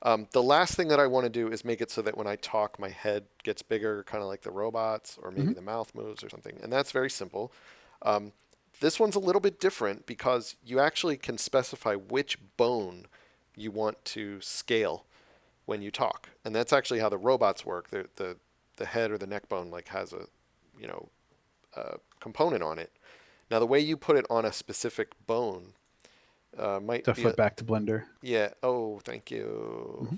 The last thing that I want to do is make it so that when I talk, my head gets bigger, kind of like the robots, or Hmm. maybe the mouth moves or something. And that's very simple. Um, this one's a little bit different because you actually can specify which bone you want to scale when you talk, and that's actually how the robots work. The head or the neck bone like has a you know component on it. Now the way you put it on a specific bone To might be a flip back to Blender. yeah. Oh, thank you, Hmm.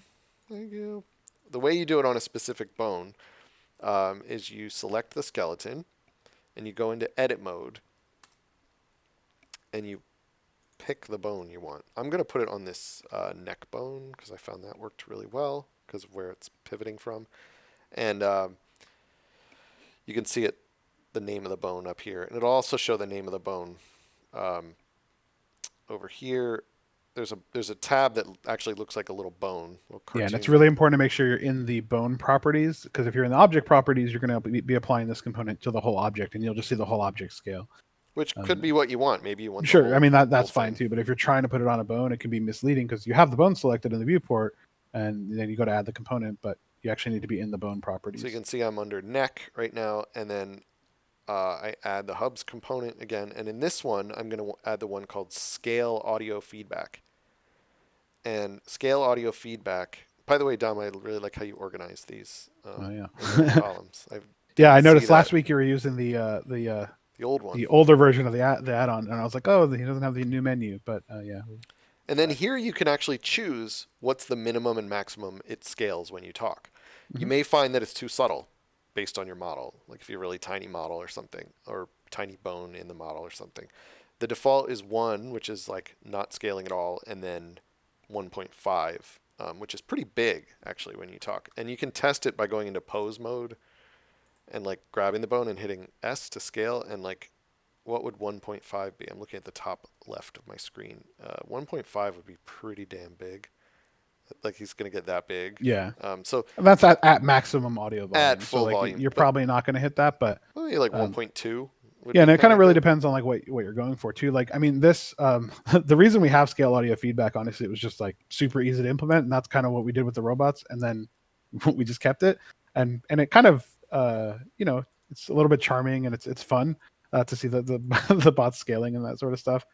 thank you. The way you do it on a specific bone is you select the skeleton and you go into edit mode and you pick the bone you want. I'm going to put it on this neck bone because I found that worked really well because of where it's pivoting from. And you can see it, the name of the bone up here. And it'll also show the name of the bone um, over here. There's a tab that actually looks like a little bone, a little Yeah, and it's cartoon really bone, important to make sure you're in the bone properties, because if you're in the object properties, you're going to be applying this component to the whole object, and you'll just see the whole object scale. which could Um, be what you want. Maybe you want the sure, I mean whole that's fine thing. too. But if you're trying to put it on a bone, it can be misleading because you have the bone selected in the viewport, and then you go to add the component, but you actually need to be in the bone So you properties. can see I'm under neck right now, and then I add the hubs component again. And in this one, I'm going to add the one called scale audio feedback. And scale audio feedback. By the way, Dom, I really like how you organize these Oh in little yeah, columns. I yeah. didn't I see noticed that last week you were using the old one. the older version of the add-on, and I was like, oh, he doesn't have the new menu. But yeah, And then here you can actually choose what's the minimum and maximum it scales when you talk. You mm-hmm. may find that it's too subtle based on your model, like if you're a really tiny model or something, or tiny bone in the model or something. The default is 1, which is like not scaling at all, and then 1.5, which is pretty big actually when you talk. And you can test it by going into pose mode and like grabbing the bone and hitting S to scale, and like what would 1.5 be? I'm looking at the top left of my screen. 1.5 would be pretty damn big. Like he's going to get that big. Yeah. So That's at maximum audio at volume. So full like volume, you're but probably not going to hit that, but maybe like um, 1.2 would yeah, be and it kind kind of of really good. depends on like what you're going for too. Like I mean, this the reason we have scale audio feedback, honestly, it was just like super easy to implement, and that's kind of what we did with the robots, and then we just kept it, and it kind of it's a little bit charming and it's fun to see the the bots scaling and that sort of stuff.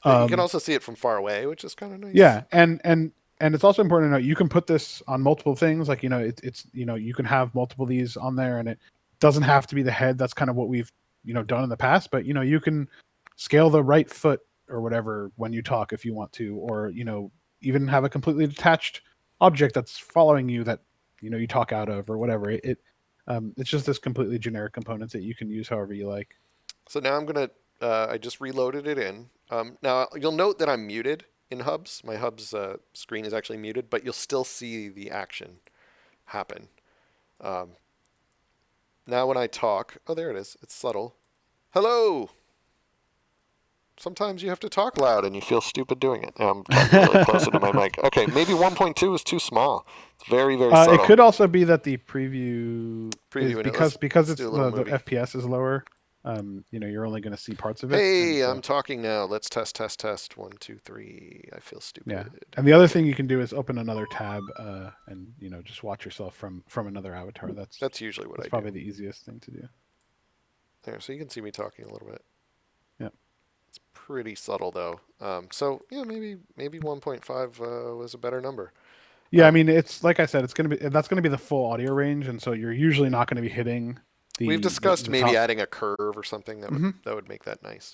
You can Um, also see it from far away, which is kind of nice. yeah, and it's also important to know you can put this on multiple things. Like it's you can have multiple of these on there, and it doesn't have to be the head. That's kind of what we've done in the past. But you can scale the right foot or whatever when you talk if you want to, or even have a completely detached object that's following you that you talk out of or whatever. It's just this completely generic components that you can use however you like. So now I'm gonna. I just reloaded it in. Now you'll note that I'm muted in Hubs. My Hubs screen is actually muted, but you'll still see the action happen. Um, Now when I talk, oh there it is. It's subtle. Hello. Sometimes you have to talk loud and you feel stupid doing it. I'm talking really close into my mic. Okay, maybe 1.2 is too small. It's very, very It subtle. could also be that the preview is Previewing it. because Let's do it's a little the movie. FPS is lower. You're only going to see parts of it, and Hey, I'm so talking now. Let's test, test, test. One, two, three. I feel yeah. stupid. And the other Okay, thing you can do is open another tab, and just watch yourself from another avatar. that's usually what That's I do. probably the easiest thing to do. There, so you can see me talking a little bit. Yeah. It's pretty subtle though. So yeah, maybe 1.5 was a better number. Yeah, I Um, mean, it's like I said, that's gonna be the full audio range, and so you're usually not going to be hitting we've the discussed maybe top. adding a curve or something that would Hmm. that would make that nice.